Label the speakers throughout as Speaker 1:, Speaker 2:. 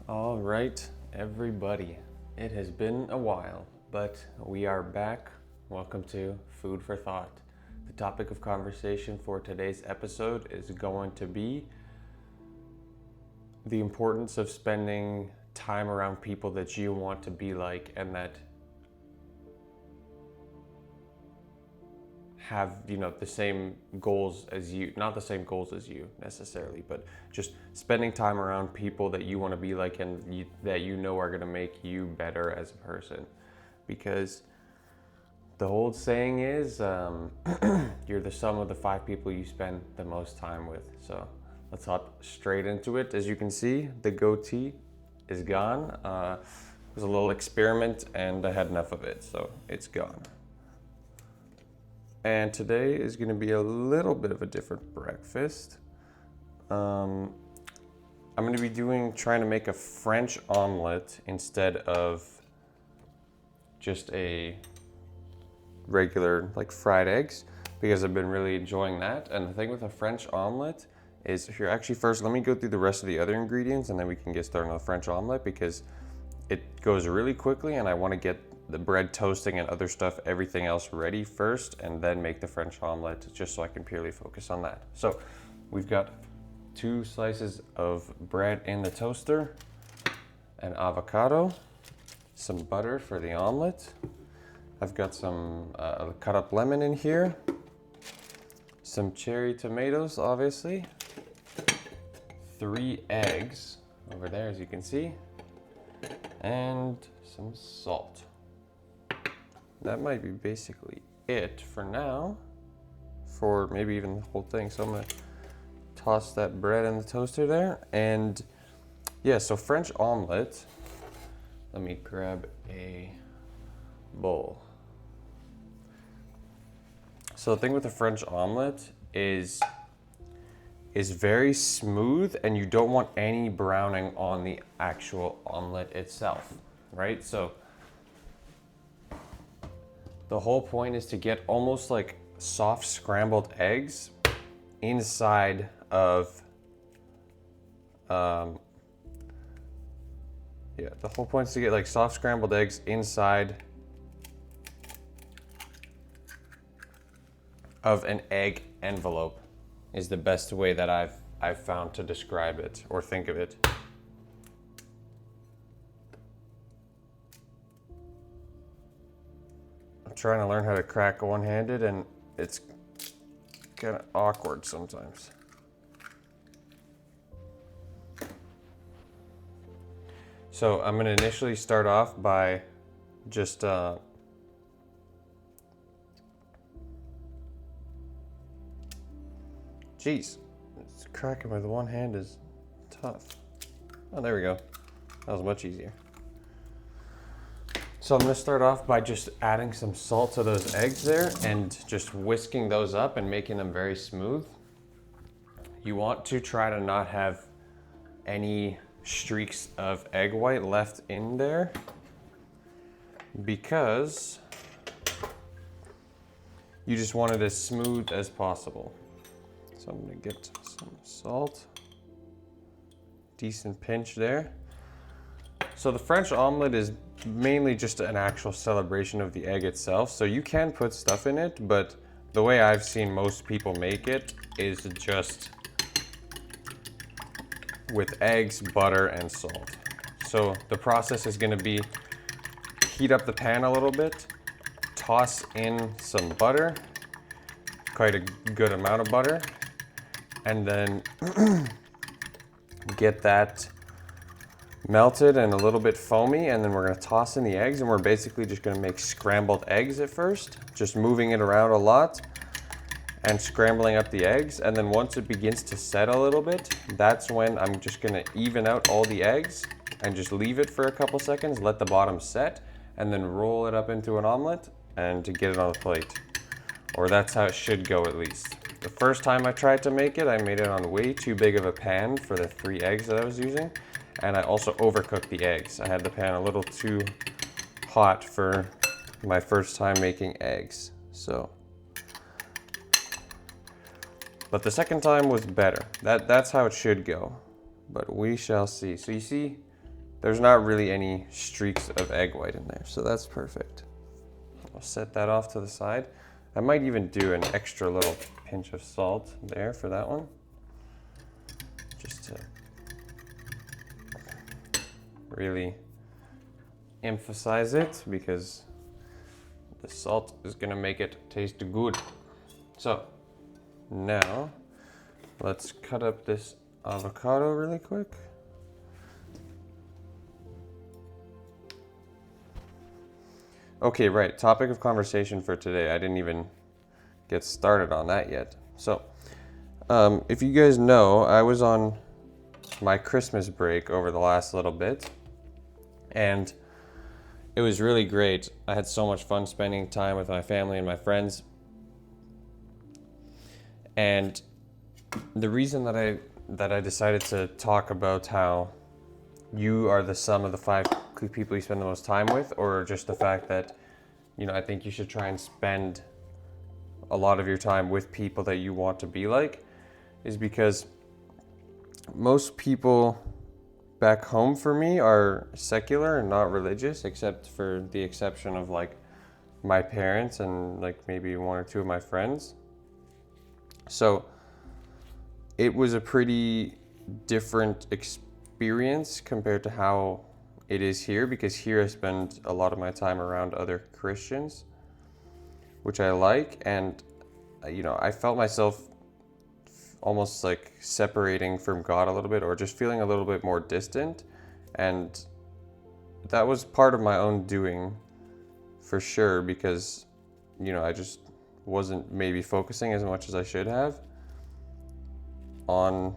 Speaker 1: All right, everybody. It has been a while, but we are back. Welcome to Food for Thought. The topic of conversation for today's episode is going to be the importance of spending time around people that you want to be like and that have the same goals as you, not the same goals as you necessarily, but just spending time around people that you want to be like and that are going to make you better as a person. Because the old saying is you're the sum of the 5 people you spend the most time with. So let's hop straight into it. As you can see, the goatee is gone. It was a little experiment and I had enough of it, so it's gone. And today is going to be a little bit of a different breakfast. I'm going to be trying to make a French omelet instead of just a regular fried eggs, because I've been really enjoying that. And the thing with a French omelet is, here, actually first let me go through the rest of the other ingredients and then we can get started on the French omelet, because it goes really quickly and I want to get the bread toasting and other stuff, everything else ready first, and then make the French omelet, just so I can purely focus on that. So we've got 2 slices of bread in the toaster, an avocado, some butter for the omelet. I've got some cut up lemon in here, some cherry tomatoes, obviously, 3 eggs over there, as you can see, and some salt. That might be basically it for now, for maybe even the whole thing. So I'm gonna toss that bread in the toaster there. And yeah, so French omelet, let me grab a bowl. So the thing with the French omelet is very smooth, and you don't want any browning on the actual omelet itself, right? So the whole point is to get almost like soft scrambled eggs inside of, the whole point is to get like soft scrambled eggs inside of an egg envelope is the best way that I've found to describe it or think of it. Trying to learn how to crack one-handed, and it's kind of awkward sometimes. So I'm going to initially start off by just cracking with one hand is tough. Oh, there we go. That was much easier. So I'm going to start off by just adding some salt to those eggs there and just whisking those up and making them very smooth. You want to try to not have any streaks of egg white left in there, because you just want it as smooth as possible. So I'm going to get some salt, decent pinch there. So the French omelet is mainly just an actual celebration of the egg itself. So you can put stuff in it, but the way I've seen most people make it is just with eggs, butter, and salt. So the process is going to be heat up the pan a little bit, toss in some butter, quite a good amount of butter, and then get that melted and a little bit foamy, and then we're going to toss in the eggs, and we're basically just going to make scrambled eggs at first, just moving it around a lot and scrambling up the eggs. And then once it begins to set a little bit, that's when I'm just going to even out all the eggs and just leave it for a couple seconds, let the bottom set, and then roll it up into an omelet and to get it on the plate. Or that's how it should go, at least. The first time I tried to make it, I made it on way too big of a pan for the 3 eggs that I was using. And I also overcooked the eggs. I had the pan a little too hot for my first time making eggs. But the second time was better. That's how it should go. But we shall see. So you see, there's not really any streaks of egg white in there, so that's perfect. I'll set that off to the side. I might even do an extra little pinch of salt there for that one, just to really emphasize it, because the salt is gonna make it taste good. So now let's cut up this avocado really quick. Okay, right, topic of conversation for today. I didn't even get started on that yet. So, if you guys know, I was on my Christmas break over the last little bit, and it was really great. I had so much fun spending time with my family and my friends. And the reason that I decided to talk about how you are the sum of the 5 people you spend the most time with, or just the fact that, I think you should try and spend a lot of your time with people that you want to be like, is because most people back home for me are secular and not religious, except for the exception of like my parents and like maybe 1 or 2 of my friends. So it was a pretty different experience compared to how it is here, because here I spend a lot of my time around other Christians, which I like, and I felt myself almost like separating from God a little bit, or just feeling a little bit more distant, and that was part of my own doing for sure, because I just wasn't maybe focusing as much as I should have on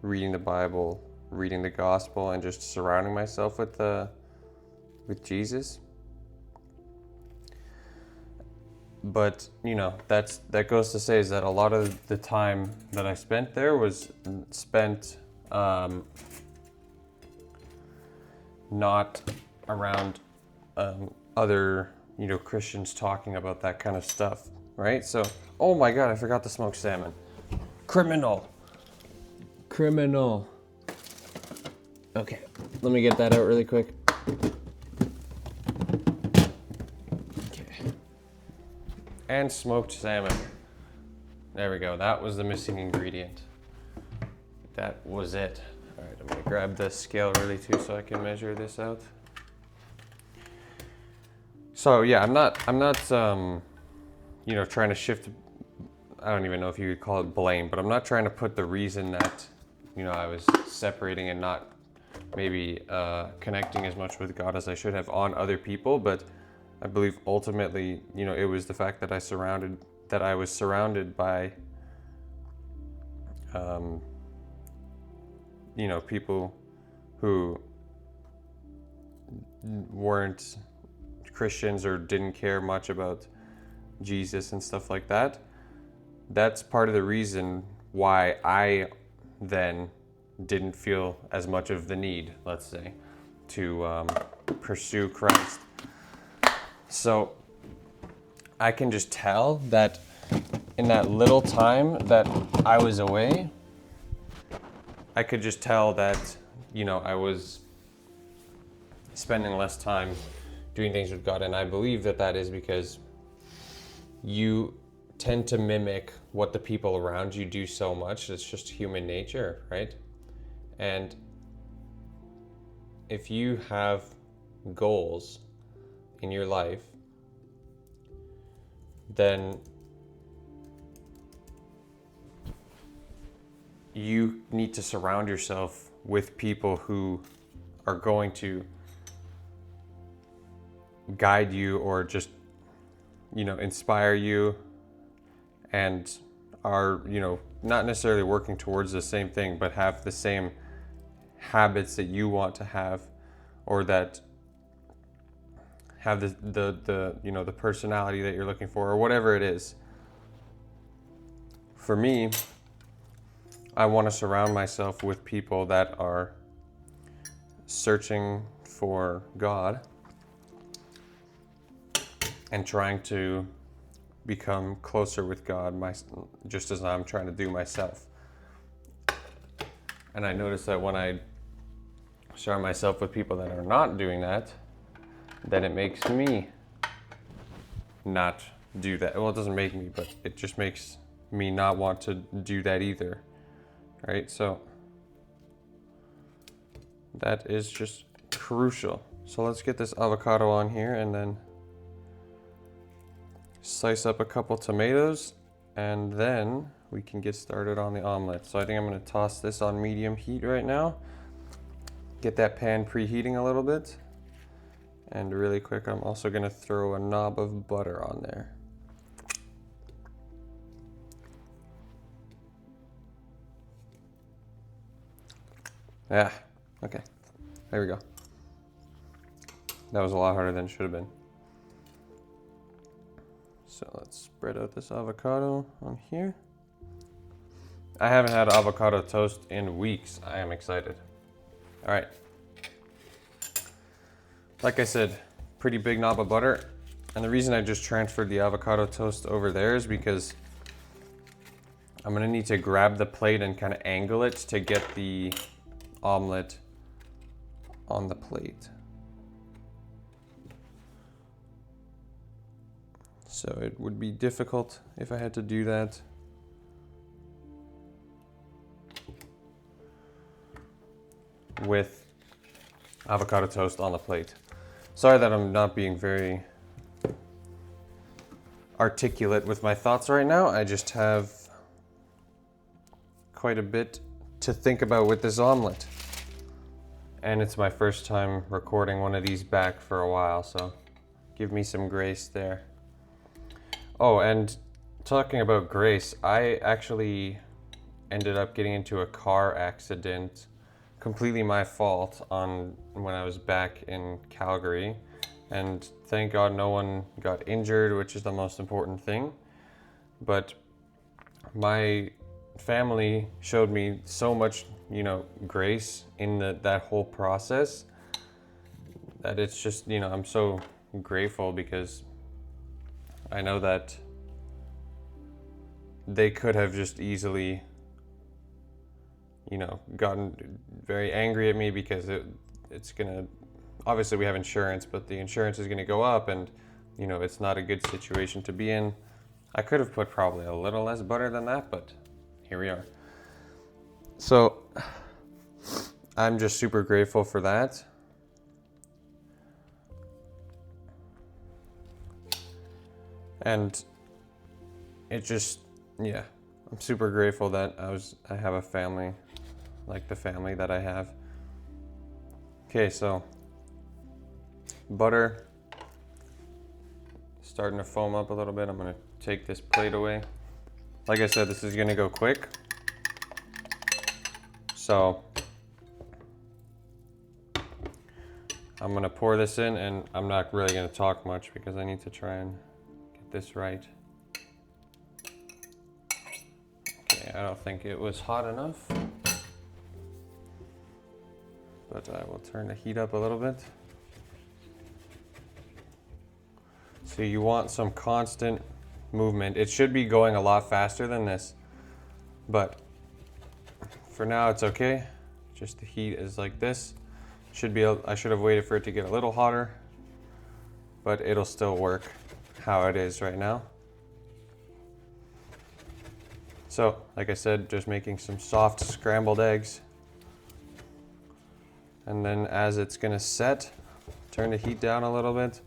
Speaker 1: reading the Bible, reading the gospel, and just surrounding myself with Jesus. But that goes to say is that a lot of the time that I spent there was spent not around other Christians talking about that kind of stuff, right? So, oh my God, I forgot to smoke salmon. Criminal. Okay, let me get that out really quick. Okay. And smoked salmon. There we go. That was the missing ingredient. That was it. All right, I'm gonna grab the scale really too so I can measure this out. So yeah, I'm not trying to shift. I don't even know if you could call it blame, but I'm not trying to put the reason that I was separating and not maybe connecting as much with God as I should have on other people, but I believe ultimately, it was the fact that I was surrounded by, people who weren't Christians or didn't care much about Jesus and stuff like that. That's part of the reason why I then didn't feel as much of the need, let's say, to pursue Christ. So I can just tell that in that little time that I was away, I could just tell that, I was spending less time doing things with God. And I believe that is because you tend to mimic what the people around you do so much. It's just human nature, right? And if you have goals in your life, then you need to surround yourself with people who are going to guide you or just, inspire you and are, not necessarily working towards the same thing, but have the same habits that you want to have, or that have the personality that you're looking for, or whatever it is. For me, I want to surround myself with people that are searching for God and trying to become closer with God, just as I'm trying to do myself. And I noticed that when I surround myself with people that are not doing that, then it makes me not do that. Well, it doesn't make me, but it just makes me not want to do that either, right? So that is just crucial. So let's get this avocado on here and then slice up a couple tomatoes, and then we can get started on the omelet. So I think I'm going to toss this on medium heat right now. Get that pan preheating a little bit. And really quick, I'm also going to throw a knob of butter on there. Yeah, okay. There we go. That was a lot harder than it should have been. So let's spread out this avocado on here. I haven't had avocado toast in weeks. I am excited. All right. Like I said, pretty big knob of butter. And the reason I just transferred the avocado toast over there is because I'm gonna need to grab the plate and kind of angle it to get the omelet on the plate. So it would be difficult if I had to do that. With avocado toast on the plate. Sorry that I'm not being very articulate with my thoughts right now. I just have quite a bit to think about with this omelet. And it's my first time recording one of these back for a while, so give me some grace there. Oh, and talking about grace, I actually ended up getting into a car accident, completely my fault, on when I was back in Calgary, and thank God no one got injured, which is the most important thing. But my family showed me so much, grace in that whole process, that it's just, I'm so grateful, because I know that they could have just easily gotten very angry at me, because it's gonna, obviously we have insurance, but the insurance is gonna go up, and it's not a good situation to be in. I could have put probably a little less butter than that, but here we are. So I'm just super grateful for that. And it just, I'm super grateful that I have a family like the family that I have. Okay, so butter starting to foam up a little bit. I'm gonna take this plate away. Like I said, this is gonna go quick. So I'm gonna pour this in, and I'm not really gonna talk much because I need to try and get this right. Okay, I don't think it was hot enough, but I will turn the heat up a little bit. So you want some constant movement. It should be going a lot faster than this, but for now it's okay. Just the heat is like this. I should have waited for it to get a little hotter, but it'll still work how it is right now. So, like I said, just making some soft scrambled eggs. And then as it's gonna set, turn the heat down a little bit.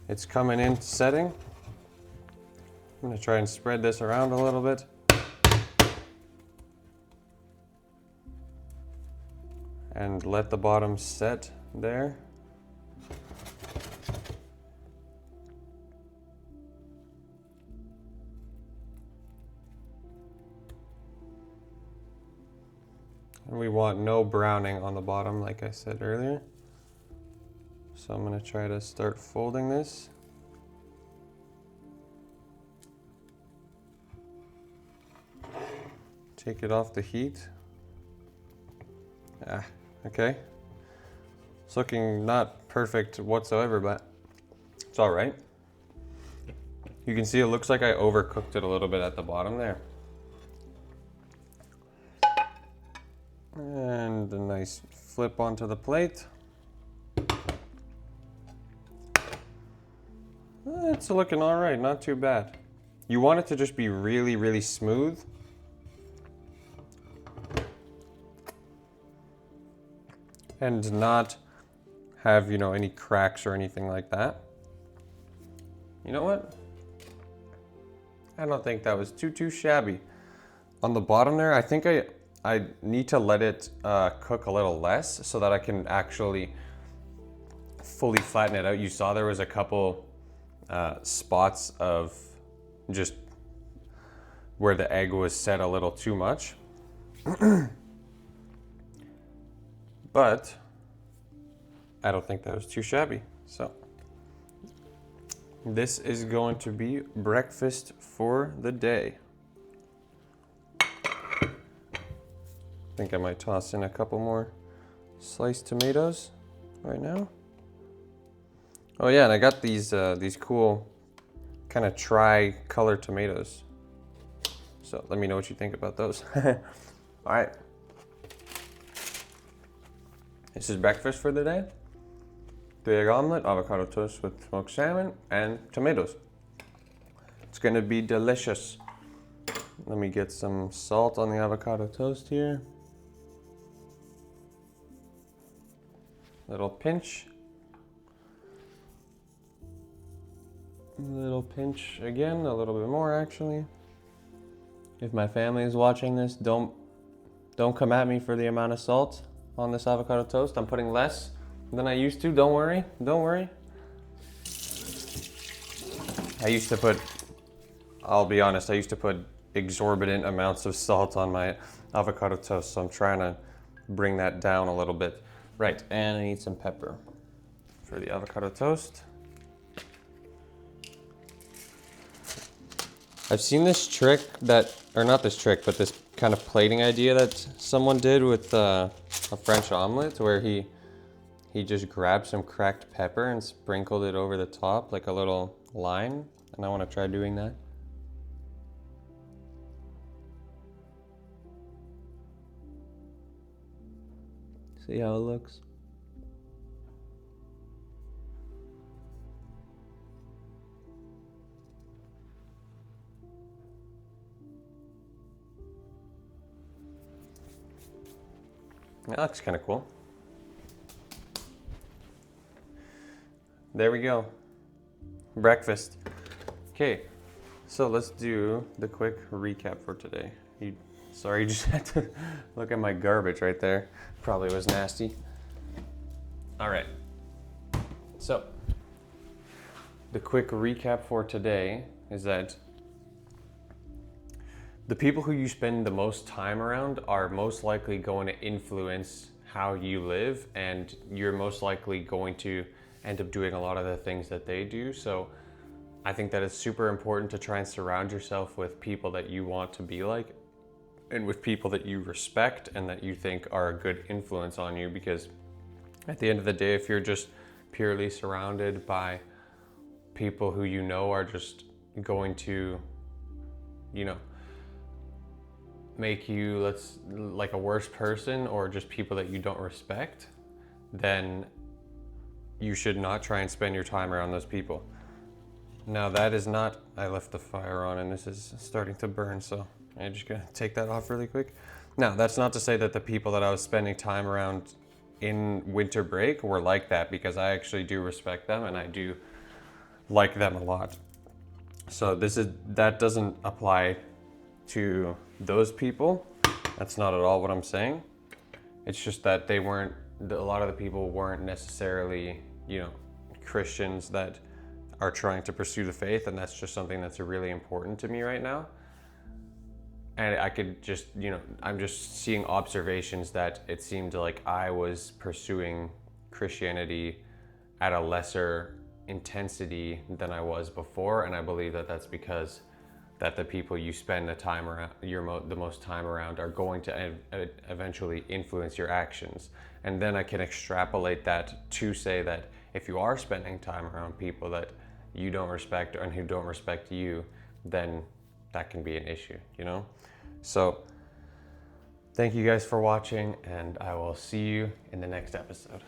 Speaker 1: It's coming in setting. I'm gonna try and spread this around a little bit. And let the bottom set there. And we want no browning on the bottom, like I said earlier. So I'm gonna try to start folding this. Take it off the heat. Okay. It's looking not perfect whatsoever, but it's all right. You can see it looks like I overcooked it a little bit at the bottom there. And And a nice flip onto the plate. It's looking all right, not too bad. You want it to just be really, really smooth. And not have, any cracks or anything like that. You know what? I don't think that was too shabby. On the bottom there, I think I need to let it cook a little less so that I can actually fully flatten it out. You saw there was a couple spots of just where the egg was set a little too much. But I don't think that was too shabby. So this is going to be breakfast for the day. I think I might toss in a couple more sliced tomatoes right now. Oh yeah, and I got these cool kind of tri-color tomatoes. So let me know what you think about those. All right. This is breakfast for the day. 3-egg omelet, avocado toast with smoked salmon, and tomatoes. It's gonna be delicious. Let me get some salt on the avocado toast here. Little pinch. Little pinch again, a little bit more actually. If my family is watching this, don't come at me for the amount of salt on this avocado toast. I'm putting less than I used to. Don't worry. I'll be honest, I used to put exorbitant amounts of salt on my avocado toast, so I'm trying to bring that down a little bit. Right, and I need some pepper for the avocado toast. I've seen this trick not this trick, but this kind of plating idea that someone did with a French omelet, where he just grabbed some cracked pepper and sprinkled it over the top like a little line, and I want to try doing that. See how it looks? That looks kind of cool. There we go. Breakfast. Okay, so let's do the quick recap for today. Sorry, you just had to look at my garbage right there. Probably was nasty. All right. So, the quick recap for today is that the people who you spend the most time around are most likely going to influence how you live, and you're most likely going to end up doing a lot of the things that they do. So I think that it's super important to try and surround yourself with people that you want to be like, and with people that you respect and that you think are a good influence on you, because at the end of the day, if you're just purely surrounded by people who you know are just going to, make you like a worse person, or just people that you don't respect, then you should not try and spend your time around those people. Now that is not, I left the fire on and this is starting to burn, so I'm just gonna take that off really quick. Now that's not to say that the people that I was spending time around in winter break were like that, because I actually do respect them and I do like them a lot. So that doesn't apply to those people. That's not at all what I'm saying. It's just that a lot of the people weren't necessarily, Christians that are trying to pursue the faith, and that's just something that's really important to me right now. And I could just, I'm just seeing observations that it seemed like I was pursuing Christianity at a lesser intensity than I was before, and I believe that that's because that the people you spend the most time around are going to eventually influence your actions. And then I can extrapolate that to say that if you are spending time around people that you don't respect and who don't respect you, then that can be an issue, So Thank you guys for watching, and I will see you in the next episode.